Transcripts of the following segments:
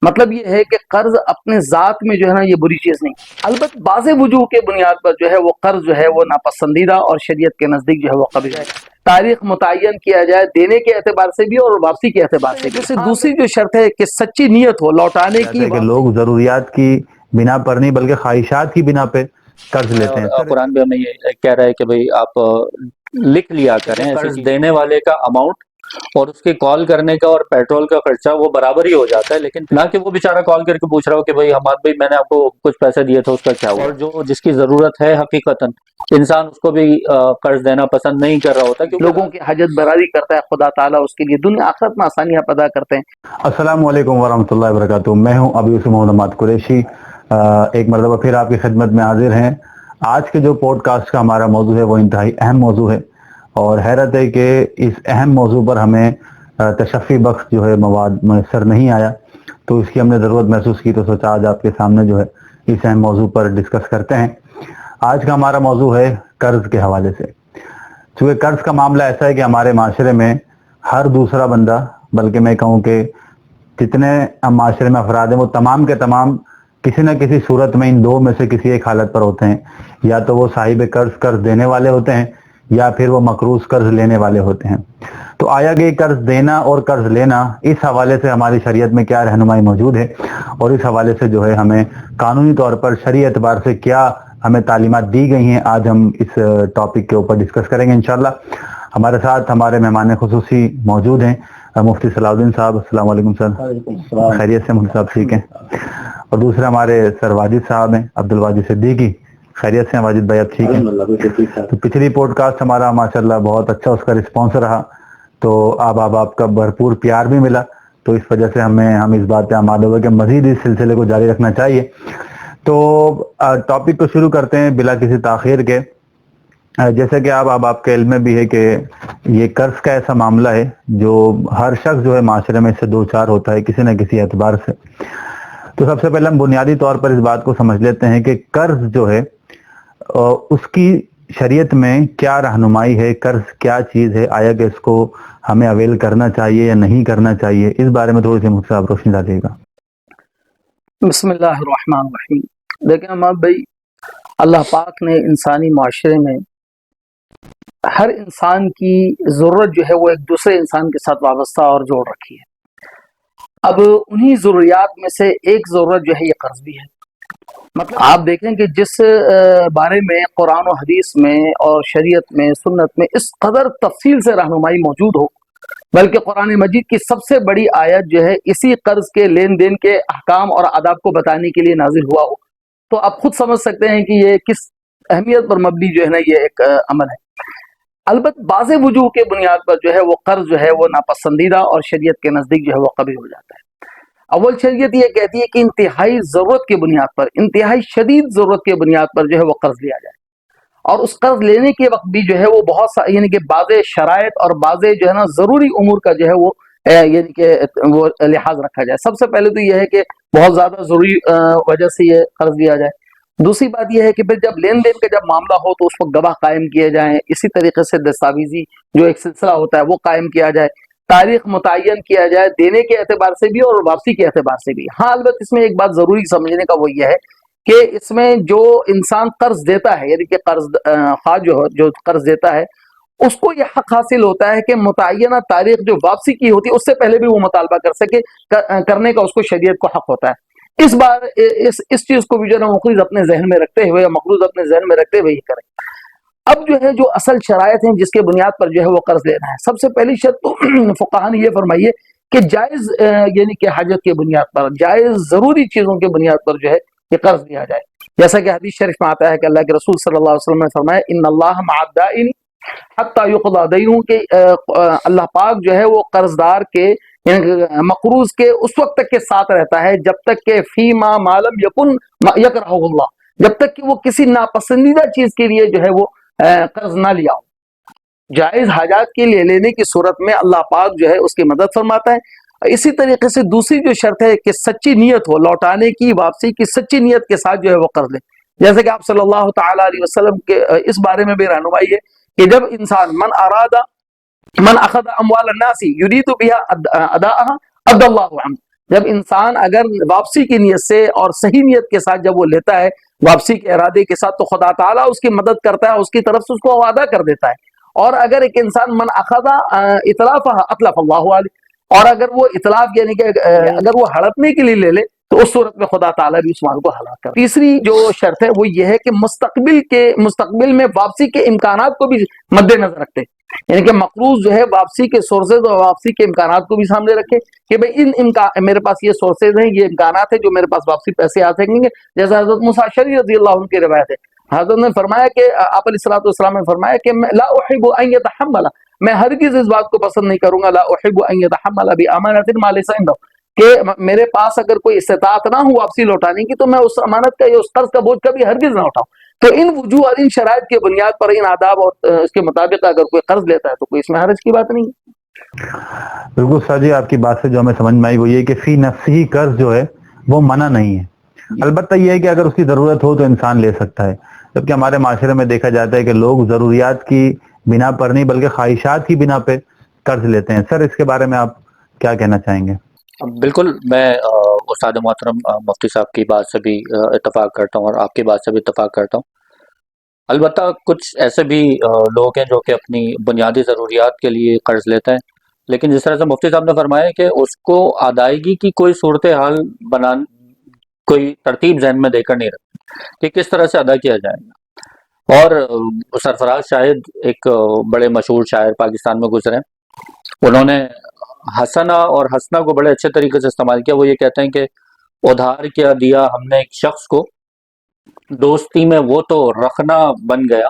مطلب یہ ہے کہ قرض اپنے ذات میں جو ہے نا یہ بری چیز نہیں، البتہ بعض وجوہ کے بنیاد پر جو ہے وہ قرض جو ہے وہ ناپسندیدہ اور شریعت کے نزدیک جو ہے وہ قبیح ہے۔ تاریخ متعین کیا جائے دینے کے اعتبار سے بھی اور واپسی کے اعتبار سے بھی۔ دوسری جو شرط ہے کہ سچی نیت ہو لوٹانے کی، کہ لوگ ضروریات کی بنا پر نہیں بلکہ خواہشات کی بنا پہ قرض لیتے ہیں۔ اور قرآن بھی ہمیں یہ کہہ رہا ہے کہ بھئی آپ لکھ لیا کریں قرض دینے والے کا اماؤنٹ اور اس کے کال کرنے کا اور پیٹرول کا خرچہ وہ برابر ہی ہو جاتا ہے، لیکن نہ کہ وہ بیچارہ کال کر کے پوچھ رہا ہو کہ بھئی حماد بھائی میں نے آپ کو کچھ پیسے دیے تھے اس کا کیا ہوا، اور جو جس کی ضرورت ہے حقیقتاً انسان اس کو بھی قرض دینا پسند نہیں کر رہا ہوتا، کیونکہ لوگوں کی حاجت براری کرتا ہے خدا تعالیٰ اس کے لیے دنیا آخرت میں آسانیاں پیدا کرتے ہیں۔ السلام علیکم ورحمۃ اللہ وبرکاتہ، میں ہوں ابو یوسف محمد قریشی، ایک مرتبہ پھر آپ کی خدمت میں حاضر ہیں۔ آج کے جو پوڈ کاسٹ کا ہمارا موضوع ہے وہ انتہائی اہم موضوع ہے، اور حیرت ہے کہ اس اہم موضوع پر ہمیں تشفی بخش جو ہے مواد میسر نہیں آیا، تو اس کی ہم نے ضرورت محسوس کی، تو سوچا آج آپ کے سامنے جو ہے اس اہم موضوع پر ڈسکس کرتے ہیں۔ آج کا ہمارا موضوع ہے قرض کے حوالے سے۔ چونکہ قرض کا معاملہ ایسا ہے کہ ہمارے معاشرے میں ہر دوسرا بندہ، بلکہ میں کہوں کہ جتنے معاشرے میں افراد ہیں وہ تمام کے تمام کسی نہ کسی صورت میں ان دو میں سے کسی ایک حالت پر ہوتے ہیں، یا تو وہ صاحب قرض دینے والے ہوتے ہیں، یا پھر وہ مقروض قرض لینے والے ہوتے ہیں۔ تو آیا کہ قرض دینا اور قرض لینا، اس حوالے سے ہماری شریعت میں کیا رہنمائی موجود ہے، اور اس حوالے سے جو ہے ہمیں قانونی طور پر شرعی اعتبار سے کیا ہمیں تعلیمات دی گئی ہیں، آج ہم اس ٹاپک کے اوپر ڈسکس کریں گے انشاءاللہ۔ ہمارے ساتھ ہمارے مہمان خصوصی موجود ہیں مفتی صلاح الدین صاحب۔ السلام علیکم سر، خیریت سے؟ مفتی صاحب ٹھیک ہیں؟ اور دوسرے ہمارے سر واجد صاحب ہیں، عبدالواجد صدیقی، خیریت سے ہیں واجد بھائی؟ آپ ٹھیک ہیں؟ تو پچھلی پوڈ کاسٹ ہمارا ماشاءاللہ بہت اچھا اس کا رسپانس رہا، تو آپ کا بھرپور پیار بھی ملا، تو اس وجہ سے ہم اس بات پہ آمادہ ہوئے کہ مزید اس سلسلے کو جاری رکھنا چاہیے۔ تو ٹاپک کو شروع کرتے ہیں بلا کسی تاخیر کے۔ جیسے کہ آپ کے علم میں بھی ہے کہ یہ قرض کا ایسا معاملہ ہے جو ہر شخص جو ہے معاشرے میں اس سے دو چار ہوتا ہے کسی نہ کسی اعتبار سے۔ تو سب سے پہلے ہم بنیادی طور پر اس بات کو سمجھ لیتے ہیں کہ قرض جو ہے اس کی شریعت میں کیا رہنمائی ہے، قرض کیا چیز ہے، آیا کہ اس کو ہمیں اویل کرنا چاہیے یا نہیں کرنا چاہیے، اس بارے میں تھوڑی سی مجھ سے آپ روشنی ڈالیے گا۔ بسم اللہ الرحمن الرحیم۔ دیکھیں امام بھائی، اللہ پاک نے انسانی معاشرے میں ہر انسان کی ضرورت جو ہے وہ ایک دوسرے انسان کے ساتھ وابستہ اور جوڑ رکھی ہے۔ اب انہی ضروریات میں سے ایک ضرورت جو ہے یہ قرض بھی ہے۔ مطلب آپ دیکھیں کہ جس بارے میں قرآن و حدیث میں اور شریعت میں سنت میں اس قدر تفصیل سے رہنمائی موجود ہو، بلکہ قرآن مجید کی سب سے بڑی آیت جو ہے اسی قرض کے لین دین کے احکام اور آداب کو بتانے کے لیے نازل ہوا ہو، تو آپ خود سمجھ سکتے ہیں کہ یہ کس اہمیت پر مبنی جو ہے نا یہ ایک عمل ہے۔ البتہ بعض وجوہ کے بنیاد پر جو ہے وہ قرض جو ہے وہ ناپسندیدہ اور شریعت کے نزدیک جو ہے وہ قبیح ہو جاتا ہے۔ اول شریعت یہ کہتی ہے کہ انتہائی ضرورت کی بنیاد پر، انتہائی شدید ضرورت کی بنیاد پر جو ہے وہ قرض لیا جائے، اور اس قرض لینے کے وقت بھی جو ہے وہ بہت یعنی کہ بعض شرائط اور بعض جو ہے نا ضروری امور کا جو ہے وہ یعنی کہ وہ لحاظ رکھا جائے۔ سب سے پہلے تو یہ ہے کہ بہت زیادہ ضروری وجہ سے یہ قرض لیا جائے۔ دوسری بات یہ ہے کہ پھر جب لین دین کا جب معاملہ ہو تو اس وقت گواہ قائم کیے جائیں، اسی طریقے سے دستاویزی جو ایک سلسلہ ہوتا ہے وہ قائم کیا جائے، تاریخ متعین کیا جائے دینے کے اعتبار سے بھی اور واپسی کے اعتبار سے بھی۔ ہاں البتہ اس میں ایک بات ضروری سمجھنے کا وہ یہ ہے کہ اس میں جو انسان قرض دیتا ہے، یعنی کہ قرض خواہ جو قرض دیتا ہے، اس کو یہ حق حاصل ہوتا ہے کہ متعینہ تاریخ جو واپسی کی ہوتی ہے اس سے پہلے بھی وہ مطالبہ کر سکے، کرنے کا اس کو شریعت کو حق ہوتا ہے۔ اس بار اس چیز کو بھی جو ہے نا مقروض اپنے ذہن میں رکھتے ہوئے یا مقروض اپنے ذہن میں رکھتے ہوئے ہی کریں۔ اب جو ہے جو اصل شرائط ہیں جس کے بنیاد پر جو ہے وہ قرض لینا ہے، سب سے پہلی شرط تو فقہاء نے یہ فرمائی ہے کہ جائز یعنی کہ حاجت کے بنیاد پر، جائز ضروری چیزوں کے بنیاد پر جو ہے یہ قرض لیا جائے۔ جیسا کہ حدیث شریف میں آتا ہے کہ اللہ کے رسول صلی اللہ علیہ وسلم نے فرمایا ان اللہ مع الدائن حتی یقضی دینہ، کہ اللہ پاک جو ہے وہ قرض دار کے مقروض کے اس وقت تک کے ساتھ رہتا ہے جب تک کہ فیما ما لم یکن یکرہ اللہ، جب تک کہ وہ کسی ناپسندیدہ چیز کے لیے جو ہے وہ قرض نہ لیا ہو۔ جائز حاجات کے لیے لینے کی صورت میں اللہ پاک جو ہے اس کی مدد فرماتا ہے۔ اسی طریقے سے دوسری جو شرط ہے کہ سچی نیت ہو، لوٹانے کی واپسی کی سچی نیت کے ساتھ جو ہے وہ قرض لے، جیسے کہ آپ صلی اللہ تعالی علیہ وسلم کے اس بارے میں بھی رہنمائی ہے کہ جب انسان من اخذ اموال الناس یرید بها اداءها ادى اللہ عنہ، جب انسان اگر واپسی کی نیت سے اور صحیح نیت کے ساتھ جب وہ لیتا ہے واپسی کے ارادے کے ساتھ، تو خدا تعالیٰ اس کی مدد کرتا ہے، اس کی طرف سے اس کو وعدہ کر دیتا ہے۔ اور اگر ایک انسان من اخذ اتلاف اتلف اللہ علیہ، اور اگر وہ اتلاف یعنی کہ اگر وہ ہڑپنے کے لیے لے لے تو اس صورت میں خدا تعالیٰ بھی اس مال کو ہلاک کر۔ تیسری جو شرط ہے وہ یہ ہے کہ مستقبل میں واپسی کے امکانات کو بھی مد نظر رکھتے، یعنی کہ مقروض جو ہے واپسی کے سورسز اور واپسی کے امکانات کو بھی سامنے رکھے کہ بھئی میرے پاس یہ سورسز ہیں، یہ امکانات ہیں جو میرے پاس واپسی پیسے آ سکیں گے۔ جیسا حضرت موسیٰ اشعری رضی اللہ عنہ کی روایت ہے، حضرت نے فرمایا کہ آپ علیہ الصلوۃ نے فرمایا کہ لا احب ان يتحمل، میں ہرگز اس بات کو پسند نہیں کروں گا، لا احب ان يتحمل بامانۃ ما ليس عنده، کہ میرے پاس اگر کوئی استطاعت نہ ہو واپسی لوٹانے کی تو میں اس امانت کا یا اس قرض کا بوجھ کبھی ہرگز نہ اٹھاؤں۔ تو ان وجوہ اور ان شرائط کے بنیاد پر، ان آداب اور اس کے مطابق اگر کوئی قرض لیتا ہے تو کوئی اس میں حرج کی بات نہیں ہے۔ بالکل سر جی، آپ کی بات سے جو ہمیں سمجھ میں آئی وہ یہ کہ فی نفسی قرض جو ہے وہ منع نہیں ہے، البتہ یہ ہے کہ اگر اس کی ضرورت ہو تو انسان لے سکتا ہے، جبکہ ہمارے معاشرے میں دیکھا جاتا ہے کہ لوگ ضروریات کی بنا پر نہیں بلکہ خواہشات کی بنا پہ قرض لیتے ہیں۔ سر اس کے بارے میں آپ کیا کہنا چاہیں گے؟ بالکل، میں استاد محترم مفتی صاحب کی بات سے بھی اتفاق کرتا ہوں اور آپ کی بات سے بھی اتفاق کرتا ہوں۔ البتہ کچھ ایسے بھی لوگ ہیں جو کہ اپنی بنیادی ضروریات کے لیے قرض لیتے ہیں، لیکن جس طرح سے مفتی صاحب نے فرمایا کہ اس کو ادائیگی کی کوئی صورتحال کوئی ترتیب ذہن میں دے کر نہیں رکھتی کہ کس طرح سے ادا کیا جائے گا۔ اور سرفراز شاہد ایک بڑے مشہور شاعر پاکستان میں گزرے، انہوں نے حسنہ اور حسنہ کو بڑے اچھے طریقے سے استعمال کیا۔ وہ یہ کہتے ہیں کہ ادھار کیا دیا ہم نے ایک شخص کو، دوستی میں وہ تو رخنا بن گیا،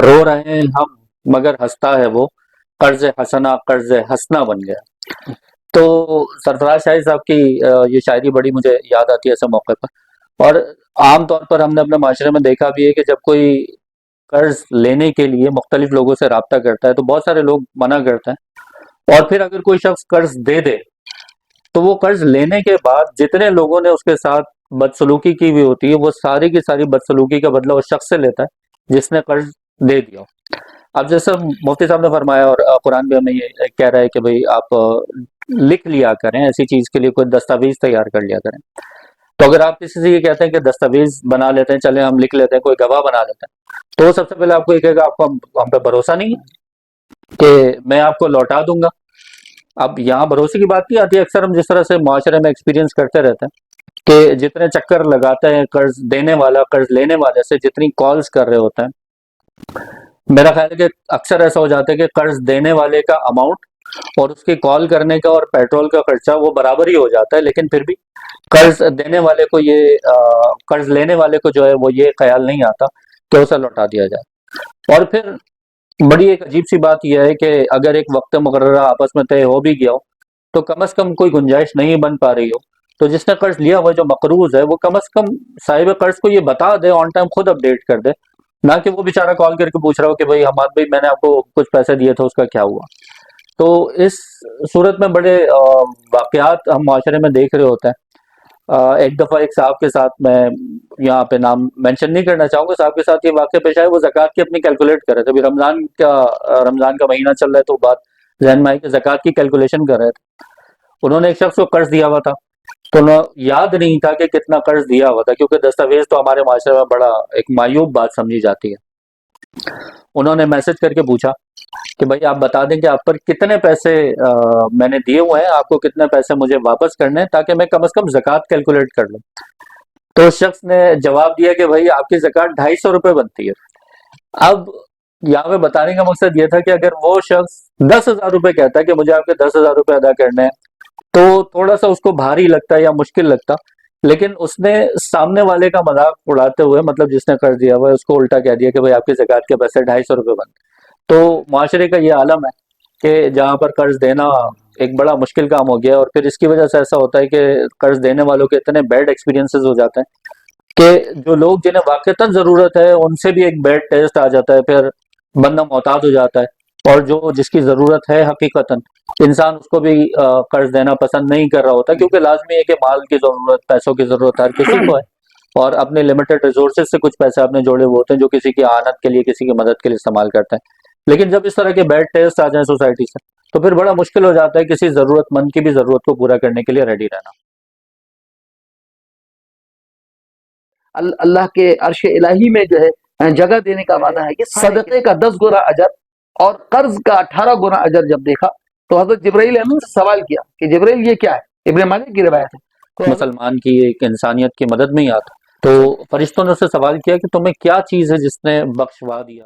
رو رہے ہیں ہم مگر ہنستا ہے وہ، قرض حسنہ قرض حسنہ بن گیا۔ تو سرفراز شاہد صاحب کی یہ شاعری بڑی مجھے یاد آتی ہے ایسے موقع پر۔ اور عام طور پر ہم نے اپنے معاشرے میں دیکھا بھی ہے کہ جب کوئی قرض لینے کے لیے مختلف لوگوں سے رابطہ کرتا ہے تو بہت سارے لوگ منع کرتے ہیں، اور پھر اگر کوئی شخص قرض دے دے تو وہ قرض لینے کے بعد جتنے لوگوں نے اس کے ساتھ بدسلوکی کی ہوئی ہوتی ہے وہ ساری کی ساری بدسلوکی کا بدلہ اس شخص سے لیتا ہے جس نے قرض دے دیا۔ اب جیسے مفتی صاحب نے فرمایا اور قرآن بھی ہمیں یہ کہہ رہا ہے کہ بھئی آپ لکھ لیا کریں، ایسی چیز کے لیے کوئی دستاویز تیار کر لیا کریں۔ تو اگر آپ کسی سے یہ کہتے ہیں کہ دستاویز بنا لیتے ہیں، چلیں ہم لکھ لیتے ہیں، کوئی گواہ بنا لیتے ہیں، تو سب سے پہلے آپ کو یہ کہے گا آپ کو ہم پہ بھروسہ نہیں ہے کہ میں آپ کو لوٹا دوں گا۔ اب یہاں بھروسے کی بات نہیں آتی ہے، اکثر ہم جس طرح سے معاشرے میں ایکسپیرینس کرتے رہتے ہیں کہ جتنے چکر لگاتے ہیں قرض دینے والا قرض لینے والے سے، جتنی کالز کر رہے ہوتے ہیں، میرا خیال ہے کہ اکثر ایسا ہو جاتا ہے کہ قرض دینے والے کا اماؤنٹ اور اس کے کال کرنے کا اور پیٹرول کا خرچہ وہ برابر ہی ہو جاتا ہے، لیکن پھر بھی قرض دینے والے کو قرض لینے والے کو جو ہے وہ یہ خیال نہیں آتا کہ اسے لوٹا دیا جائے۔ اور پھر بڑی ایک عجیب سی بات یہ ہے کہ اگر ایک وقت مقررہ آپس میں طے ہو بھی گیا ہو تو کم از کم کوئی گنجائش نہیں بن پا رہی ہو، تو جس نے قرض لیا ہوا جو مقروض ہے وہ کم از کم صاحب قرض کو یہ بتا دے، آن ٹائم خود اپڈیٹ کر دے، نہ کہ وہ بیچارہ کال کر کے پوچھ رہا ہو کہ بھائی میں نے آپ کو کچھ پیسے دیے تھے اس کا کیا ہوا۔ تو اس صورت میں بڑے واقعات ہم معاشرے میں دیکھ رہے ہوتے ہیں۔ ایک دفعہ ایک صاحب کے ساتھ، میں یہاں پہ نام مینشن نہیں کرنا چاہوں گا، صاحب کے ساتھ یہ واقعہ پیش آئے، وہ زکوٰۃ کی اپنی کیلکولیٹ کر رہے تھے۔ ابھی رمضان کا مہینہ چل رہا ہے تو بات ذہن میں آئی کہ زکوٰۃ کی کیلکولیشن کر رہے تھے۔ انہوں نے ایک شخص کو قرض دیا ہوا تھا تو انہیں یاد نہیں تھا کہ کتنا قرض دیا ہوا تھا، کیونکہ دستاویز تو ہمارے معاشرے میں بڑا ایک معیوب بات سمجھی جاتی ہے۔ انہوں نے میسج کر کے پوچھا کہ بھائی آپ بتا دیں کہ آپ پر کتنے پیسے میں نے دیے ہوئے ہیں، آپ کو کتنے پیسے مجھے واپس کرنے ہیں تاکہ میں کم از کم زکوٰۃ کیلکولیٹ کر لوں۔ تو اس شخص نے جواب دیا کہ بھائی آپ کی زکوٰۃ 250 روپے بنتی ہے۔ اب یہاں پہ بتانے کا مقصد یہ تھا کہ اگر وہ شخص 10,000 روپے کہتا ہے کہ مجھے آپ کے 10,000 روپے ادا کرنے ہیں تو تھوڑا سا اس کو بھاری لگتا ہے یا مشکل لگتا، لیکن اس نے سامنے والے کا مذاق اڑاتے ہوئے، مطلب جس نے قرض دیا ہوا ہے اس کو الٹا کہہ دیا کہ بھائی آپ کی زکوٰۃ کے پیسے 250 روپے بنتے۔ تو معاشرے کا یہ عالم ہے کہ جہاں پر قرض دینا ایک بڑا مشکل کام ہو گیا، اور پھر اس کی وجہ سے ایسا ہوتا ہے کہ قرض دینے والوں کے اتنے بیڈ ایکسپیرینسز ہو جاتے ہیں کہ جو لوگ جنہیں واقعتاً ضرورت ہے ان سے بھی ایک بیڈ ٹیسٹ آ جاتا ہے، پھر بندہ محتاط ہو جاتا ہے، اور جس کی ضرورت ہے حقیقتاً انسان اس کو بھی قرض دینا پسند نہیں کر رہا ہوتا، کیونکہ لازمی ہے کہ مال کی ضرورت، پیسوں کی ضرورت ہر کسی کو ہے، اور اپنے لمیٹڈ ریسورسز سے کچھ پیسے آپ نے جوڑے ہوئے ہوتے ہیں جو کسی کی آنت کے لیے، کسی کی مدد کے لیے استعمال کرتے ہیں۔ لیکن جب اس طرح کے بیڈ ٹیسٹ آ جائیں سوسائٹی سے تو پھر بڑا مشکل ہو جاتا ہے کسی ضرورت مند کی بھی ضرورت کو پورا کرنے کے لیے ریڈی رہنا۔ اللہ کے عرش الہی میں جو ہے جگہ دینے کا وعدہ ہے کہ صدقے کا 10 گنا اجر اور قرض کا 18 گنا اجر جب دیکھا تو حضرت جبرائیل امین سے سوال کیا کہ جبرائیل یہ کیا ہے؟ ابن ماجہ کی روایت ہے۔ مسلمان کی ایک انسانیت کی مدد میں ہی آتا، تو فرشتوں نے اس سے سوال کیا کہ تمہیں کیا چیز ہے جس نے بخشوا دیا؟